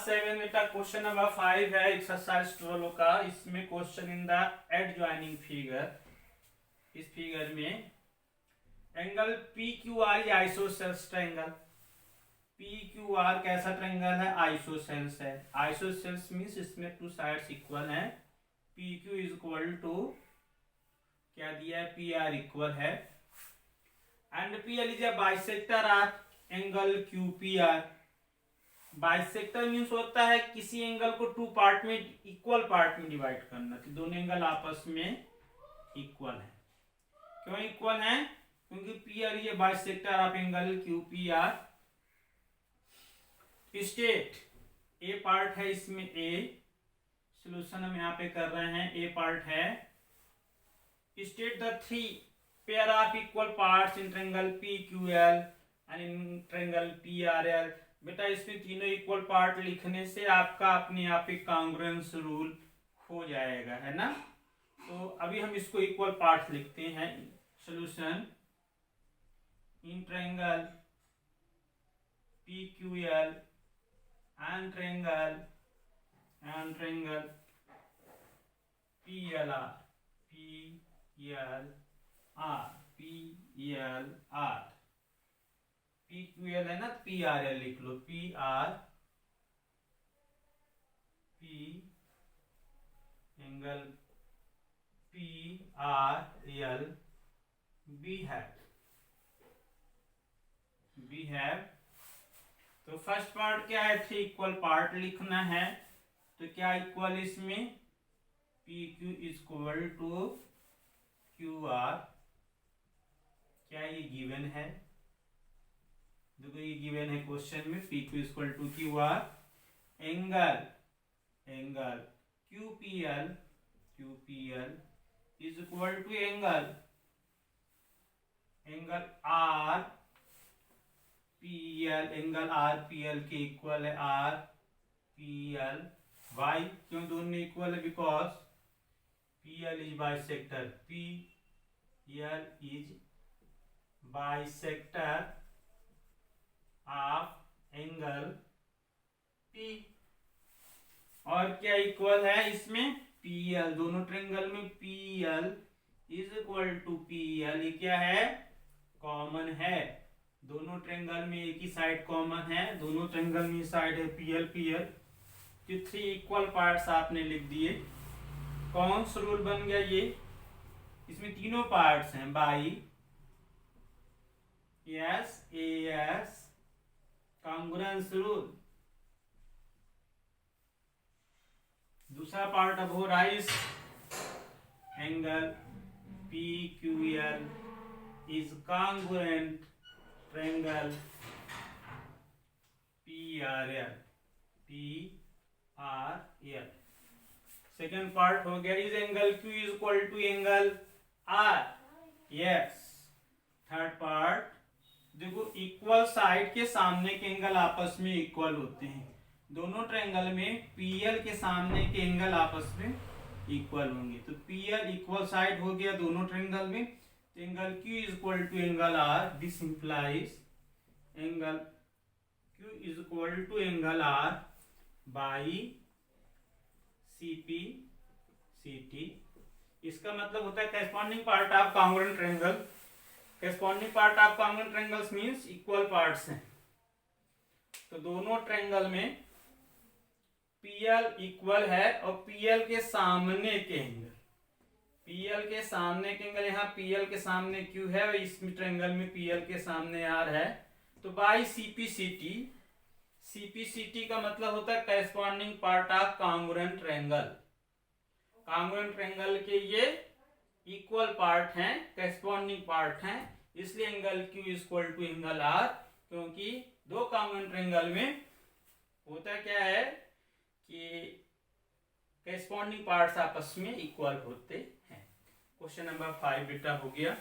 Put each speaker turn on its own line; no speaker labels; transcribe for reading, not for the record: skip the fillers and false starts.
7 बेटा question number 5 है exercise 12 का। इसमें question in the adjoining figure, इस फिगर में angle P Q R isosceles triangle. P Q R कैसा ट्रायंगल है? आइसोसेल्स है। आइसोसेल्स मींस इसमें टू साइड्स इक्वल है। P Q is equal to क्या दिया है? पी आर इक्वल है। And P L is a bisector of angle Q P R. Bisector means होता है किसी एंगल को टू पार्ट में, इक्वल पार्ट में डिवाइड करना, तो दोनों एंगल आपस में इक्वल है। क्यों इक्वल है? क्योंकि पी आर ये bisector of angle Q P are. State A part है इसमें, ए सोल्यूशन हम यहाँ पे कर रहे हैं, ए पार्ट है। State the three pair of equal parts in triangle P Q L and in triangle P R L. बेटा इसमें तीनों इक्वल पार्ट लिखने से आपका अपने आप ही कांग्रुएंस रूल हो जाएगा, है ना। तो अभी हम इसको इक्वल पार्ट लिखते हैं। Solution in triangle P Q L and triangle P L R, P L R, P L R. P Q L है ना, पी आर एल लिख लो। P R, P angle P R L be have. तो first part क्या है? Three equal part लिखना है। तो क्या इक्वल इसमें? P Q equal to Q R. क्या ये गिवन है? देखो ये गिवन है क्वेश्चन में, P Q equal to Q R. Angle Q P L is equal to angle R P L. Angle R P L के equal है, R P L. Why? क्यों दोनों इक्वल है? Because P L is bisector, P L is bisector of angle P. और क्या equal है इसमें? P L. दोनों ट्रायंगल में P L is equal to P L. ये क्या है? कॉमन है। दोनों ट्रायंगल में एक ही साइड कॉमन है, दोनों ट्रायंगल में साइड है पी एल। तो थ्री इक्वल पार्ट्स आपने लिख दिए। कौन सा रूल बन गया ये? इसमें तीनों पार्ट्स हैं, by S A S congruence rule. दूसरा पार्ट अब हो रहा है इस angle P Q L is congruent triangle P R L. Second part हो गया is angle Q is equal to angle R. Yes. Third part देखो, इक्वल साइड के सामने के एंगल आपस में इक्वल होते हैं। दोनों ट्रायंगल में पीएल के सामने के एंगल आपस में इक्वल होंगे। तो पीएल इक्वल साइड हो गया दोनों ट्रायंगल में। तो angle Q is equal to angle R. This implies angle Q is equal to angle R by CP CT. इसका मतलब होता है corresponding part of congruent triangle. Corresponding part of congruent triangles means equal parts हैं। तो दोनों triangle में PL equal है और पीएल के सामने के एंगल, पीएल के सामने के एंगल, यहाँ पीएल के सामने क्यू है और इस ट्रायंगल में पीएल के सामने आर है। तो बाई सीपीसीटी, सीपीसीटी का मतलब होता है corresponding part of congruent triangle. Congruent triangle के ये इक्वल पार्ट हैं, करेस्पॉन्डिंग पार्ट हैं, इसलिए angle Q is equal to angle R. क्योंकि दो कांग्रुएंट ट्रायंगल में होता क्या है कि करेस्पॉन्डिंग पार्ट्स आपस में इक्वल होते हैं। क्वेश्चन नंबर 5 बेटा हो गया।